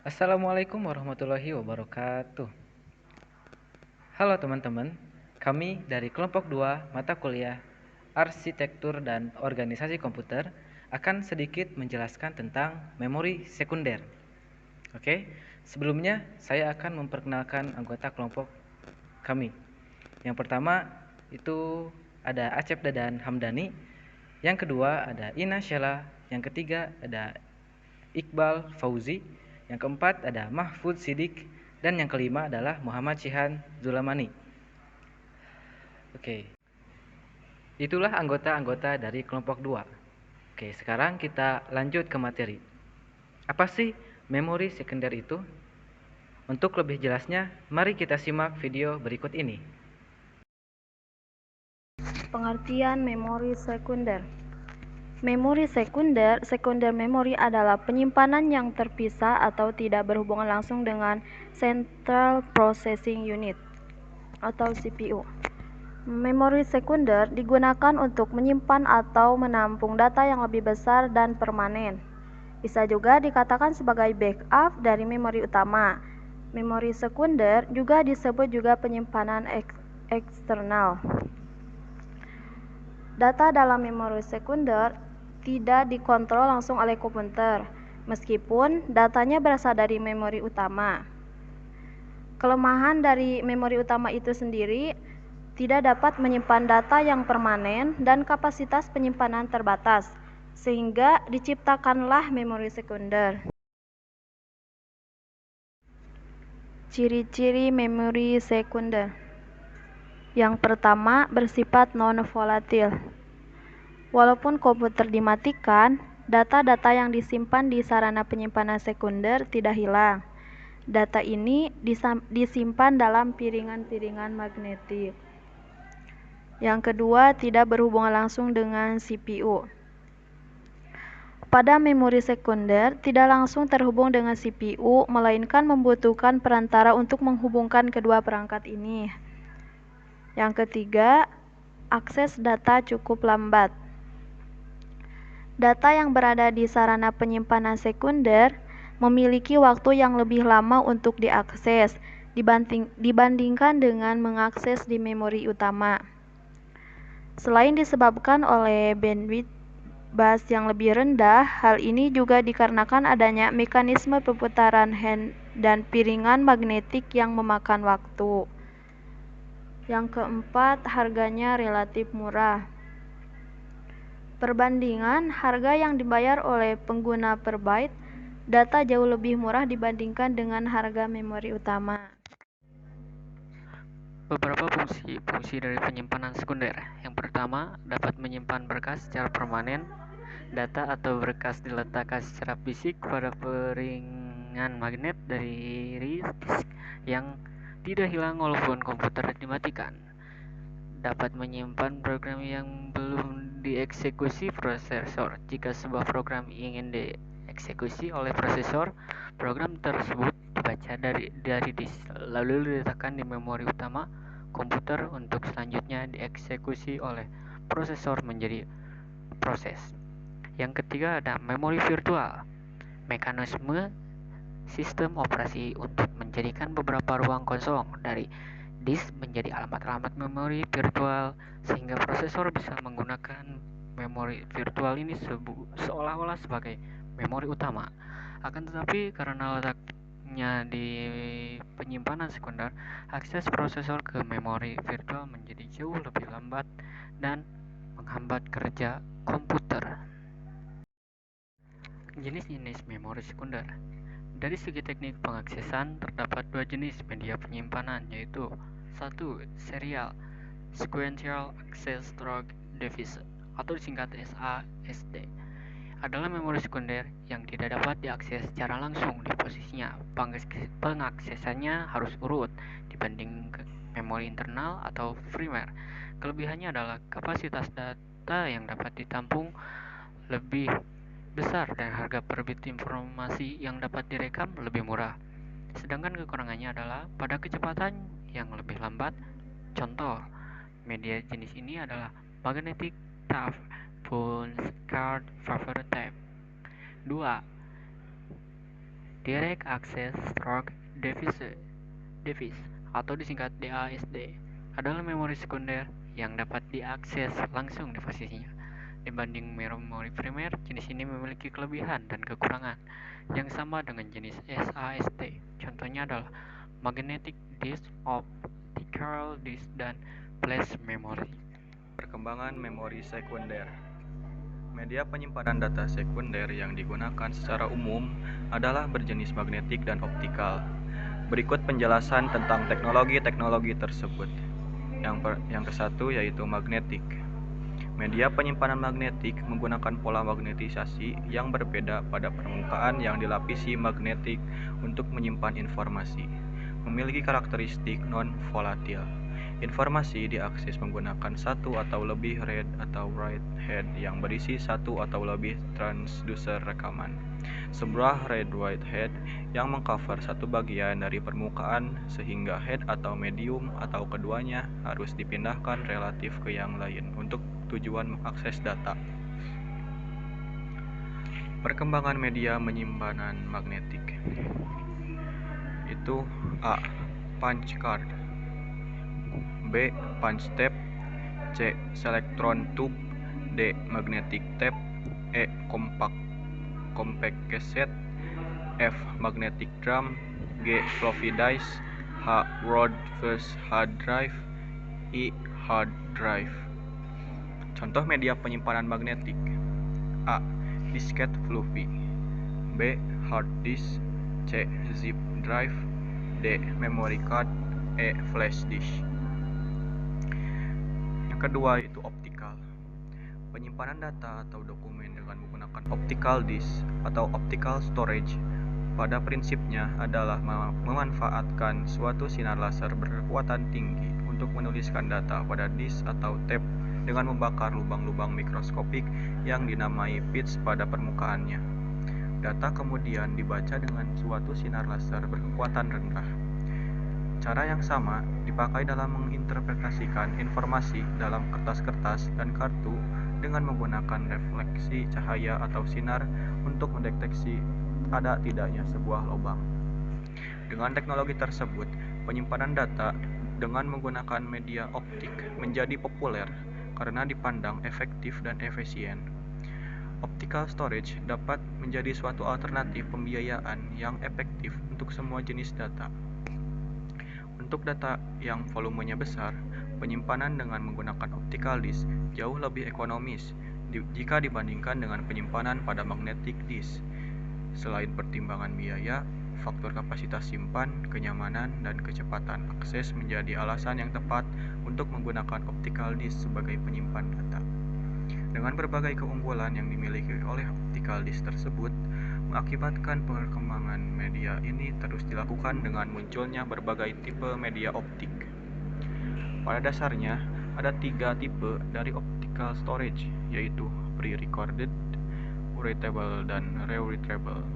Assalamualaikum warahmatullahi wabarakatuh. Halo teman-teman, kami dari kelompok 2 mata kuliah Arsitektur dan Organisasi Komputer akan sedikit menjelaskan tentang memori sekunder. Oke, sebelumnya saya akan memperkenalkan anggota kelompok kami. Yang pertama itu ada Acep Dadan Hamdani, yang kedua ada Ina Sheila, yang ketiga ada Iqbal Fauzi, yang keempat ada Mahfud Sidik, dan yang kelima adalah Muhammad Shihan Zulamani. Oke, itulah anggota-anggota dari kelompok 2. Oke, sekarang kita lanjut ke materi. Apa sih memori sekunder itu? Untuk lebih jelasnya, mari kita simak video berikut ini. Pengertian memori sekunder. Memori sekunder memori adalah penyimpanan yang terpisah atau tidak berhubungan langsung dengan Central Processing Unit atau CPU. Memori sekunder digunakan untuk menyimpan atau menampung data yang lebih besar dan permanen. Bisa juga dikatakan sebagai backup dari memori utama. Memori sekunder juga disebut juga penyimpanan eksternal. Data dalam memori sekunder tidak dikontrol langsung oleh komputer, meskipun datanya berasal dari memori utama. Kelemahan dari memori utama itu sendiri tidak dapat menyimpan data yang permanen dan kapasitas penyimpanan terbatas, sehingga diciptakanlah memori sekunder. Ciri-ciri memori sekunder. Yang pertama, bersifat non-volatil. Walaupun komputer dimatikan, data-data yang disimpan di sarana penyimpanan sekunder tidak hilang. Data ini disimpan dalam piringan-piringan magnetik. Yang kedua, tidak berhubungan langsung dengan CPU. Pada memori sekunder, tidak langsung terhubung dengan CPU, melainkan membutuhkan perantara untuk menghubungkan kedua perangkat ini. Yang ketiga, akses data cukup lambat. Data yang berada di sarana penyimpanan sekunder memiliki waktu yang lebih lama untuk diakses dibandingkan dengan mengakses di memori utama. Selain disebabkan oleh bandwidth bus yang lebih rendah, hal ini juga dikarenakan adanya mekanisme perputaran hand dan piringan magnetik yang memakan waktu. Yang keempat, harganya relatif murah. Perbandingan harga yang dibayar oleh pengguna per byte data jauh lebih murah dibandingkan dengan harga memori utama. Beberapa fungsi dari penyimpanan sekunder. Yang pertama, dapat menyimpan berkas secara permanen. Data atau berkas diletakkan secara fisik pada piringan magnet dari disk yang tidak hilang walaupun komputer dimatikan. Dapat menyimpan program yang belum dieksekusi prosesor. Jika sebuah program ingin dieksekusi oleh prosesor, program tersebut dibaca dari disk, lalu diletakkan di memori utama komputer untuk selanjutnya dieksekusi oleh prosesor menjadi proses. Yang ketiga ada memori virtual. Mekanisme sistem operasi untuk menjadikan beberapa ruang kosong dari disk menjadi alamat-alamat memori virtual sehingga prosesor bisa menggunakan memori virtual ini seolah-olah sebagai memori utama. Akan tetapi karena letaknya di penyimpanan sekunder, akses prosesor ke memori virtual menjadi jauh lebih lambat dan menghambat kerja komputer. Jenis-jenis memori sekunder. Dari segi teknik pengaksesan, terdapat dua jenis media penyimpanan, yaitu 1. Serial Sequential Access Storage Device atau disingkat SASD adalah memori sekunder yang tidak dapat diakses secara langsung di posisinya. Pengaksesannya harus urut dibanding memori internal atau firmware. Kelebihannya adalah kapasitas data yang dapat ditampung lebih besar dan harga per bit informasi yang dapat direkam lebih murah. Sedangkan kekurangannya adalah pada kecepatan yang lebih lambat. Contoh, media jenis ini adalah magnetic tape, punch card, favorite tape. 2. Direct Access Storage Device atau disingkat DASD adalah memori sekunder yang dapat diakses langsung devisenya. Dibanding memori primer, jenis ini memiliki kelebihan dan kekurangan yang sama dengan jenis SASD. Contohnya adalah magnetic disk, optical disk, dan flash memory. Perkembangan memori sekunder. Media penyimpanan data sekunder yang digunakan secara umum adalah berjenis magnetik dan optikal. Berikut penjelasan tentang teknologi-teknologi tersebut. Yang ke-1 yaitu magnetik. Media penyimpanan magnetik menggunakan pola magnetisasi yang berbeda pada permukaan yang dilapisi magnetik untuk menyimpan informasi. Memiliki karakteristik non-volatil. Informasi diakses menggunakan satu atau lebih read atau write head yang berisi satu atau lebih transducer rekaman. Sebuah read-write head yang mengcover satu bagian dari permukaan sehingga head atau medium atau keduanya harus dipindahkan relatif ke yang lain untuk tujuan mengakses data. Perkembangan media penyimpanan magnetik itu A. Punch card, B. Punch tape, C. Selectron tube, D. Magnetic tape, E. Compact cassette, F. Magnetic drum, G. Floppy disk, H. World-first hard drive, I. Hard drive. Contoh media penyimpanan magnetik: A. Disket floppy, B. Hard disk, C. Zip drive, D. Memory card, E. Flash disk. Yang kedua itu optikal. Penyimpanan data atau dokumen dengan menggunakan optical disk atau optical storage pada prinsipnya adalah memanfaatkan suatu sinar laser berkekuatan tinggi untuk menuliskan data pada disk atau tape dengan membakar lubang-lubang mikroskopik yang dinamai pits pada permukaannya. Data kemudian dibaca dengan suatu sinar laser berkekuatan rendah. Cara yang sama dipakai dalam menginterpretasikan informasi dalam kertas-kertas dan kartu dengan menggunakan refleksi cahaya atau sinar untuk mendeteksi ada tidaknya sebuah lubang. Dengan teknologi tersebut, penyimpanan data dengan menggunakan media optik menjadi populer karena dipandang efektif dan efisien. Optical storage dapat menjadi suatu alternatif pembiayaan yang efektif untuk semua jenis data. Untuk data yang volumenya besar, penyimpanan dengan menggunakan optical disk jauh lebih ekonomis jika dibandingkan dengan penyimpanan pada magnetic disk. Selain pertimbangan biaya, faktor kapasitas simpan, kenyamanan, dan kecepatan akses menjadi alasan yang tepat untuk menggunakan optical disk sebagai penyimpan data. Dengan berbagai keunggulan yang dimiliki oleh optical disk tersebut, mengakibatkan perkembangan media ini terus dilakukan dengan munculnya berbagai tipe media optik. Pada dasarnya, ada 3 tipe dari optical storage, yaitu pre-recorded, writable, dan readable.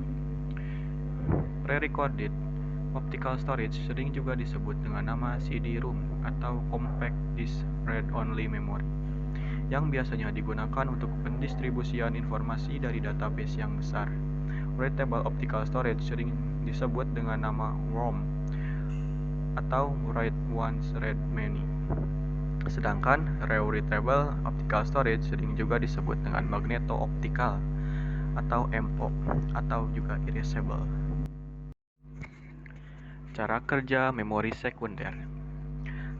Pre-recorded optical storage sering juga disebut dengan nama CD-ROM atau Compact Disk Read-Only Memory, yang biasanya digunakan untuk pendistribusian informasi dari database yang besar. Writable optical storage sering disebut dengan nama ROM atau Write Once Read Many. Sedangkan readable optical storage sering juga disebut dengan magneto-optical atau MO atau juga erasable. Cara kerja memori sekunder.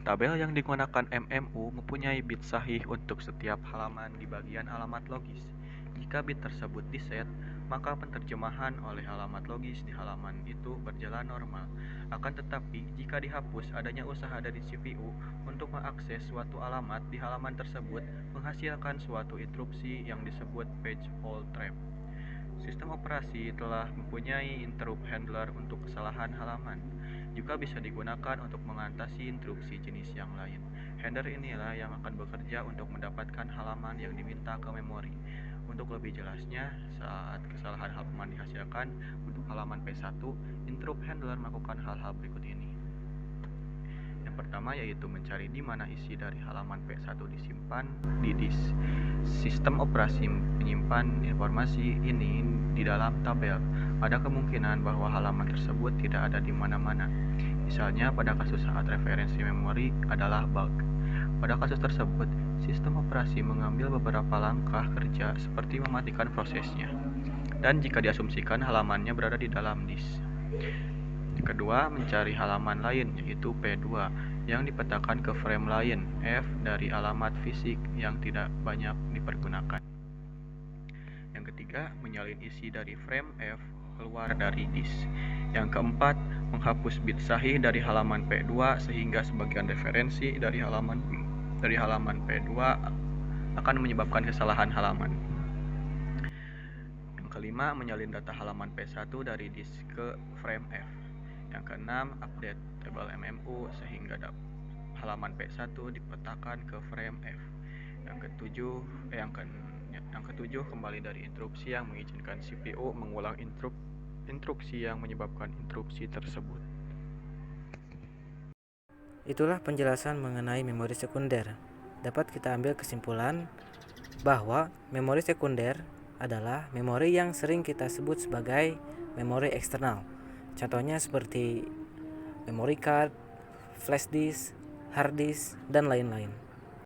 Tabel yang digunakan MMU mempunyai bit sahih untuk setiap halaman di bagian alamat logis. Jika bit tersebut diset, maka penerjemahan oleh alamat logis di halaman itu berjalan normal. Akan tetapi, jika dihapus, adanya usaha dari CPU untuk mengakses suatu alamat di halaman tersebut menghasilkan suatu interupsi yang disebut page fault trap. Sistem operasi telah mempunyai interrupt handler untuk kesalahan halaman. Juga bisa digunakan untuk mengatasi interupsi jenis yang lain. Handler inilah yang akan bekerja untuk mendapatkan halaman yang diminta ke memori. Untuk lebih jelasnya, saat kesalahan halaman dihasilkan untuk halaman P1, interrupt handler melakukan hal-hal berikut ini. Yang pertama yaitu mencari di mana isi dari halaman P1 disimpan di disk. Sistem operasi menyimpan informasi ini di dalam tabel. Ada kemungkinan bahwa halaman tersebut tidak ada di mana-mana. Misalnya pada kasus saat referensi memori adalah bug. Pada kasus tersebut, sistem operasi mengambil beberapa langkah kerja seperti mematikan prosesnya. Dan jika diasumsikan halamannya berada di dalam disk. Kedua, mencari halaman lain yaitu P2 yang dipetakan ke frame lain F dari alamat fisik yang tidak banyak dipergunakan. Yang ketiga, menyalin isi dari frame F keluar dari disk. Yang keempat, menghapus bit sahih dari halaman P2 sehingga sebagian referensi dari halaman P2 akan menyebabkan kesalahan halaman. Yang kelima, menyalin data halaman P1 dari disk ke frame F. Yang keenam, update tabel MMU sehingga halaman P1 dipetakan ke frame F. Yang ketujuh, kembali dari interupsi yang mengizinkan CPU mengulang instruksi yang menyebabkan interupsi tersebut. Itulah penjelasan mengenai memori sekunder. Dapat kita ambil kesimpulan bahwa memori sekunder adalah memori yang sering kita sebut sebagai memori eksternal. Contohnya seperti memory card, flash disk, hard disk, dan lain-lain.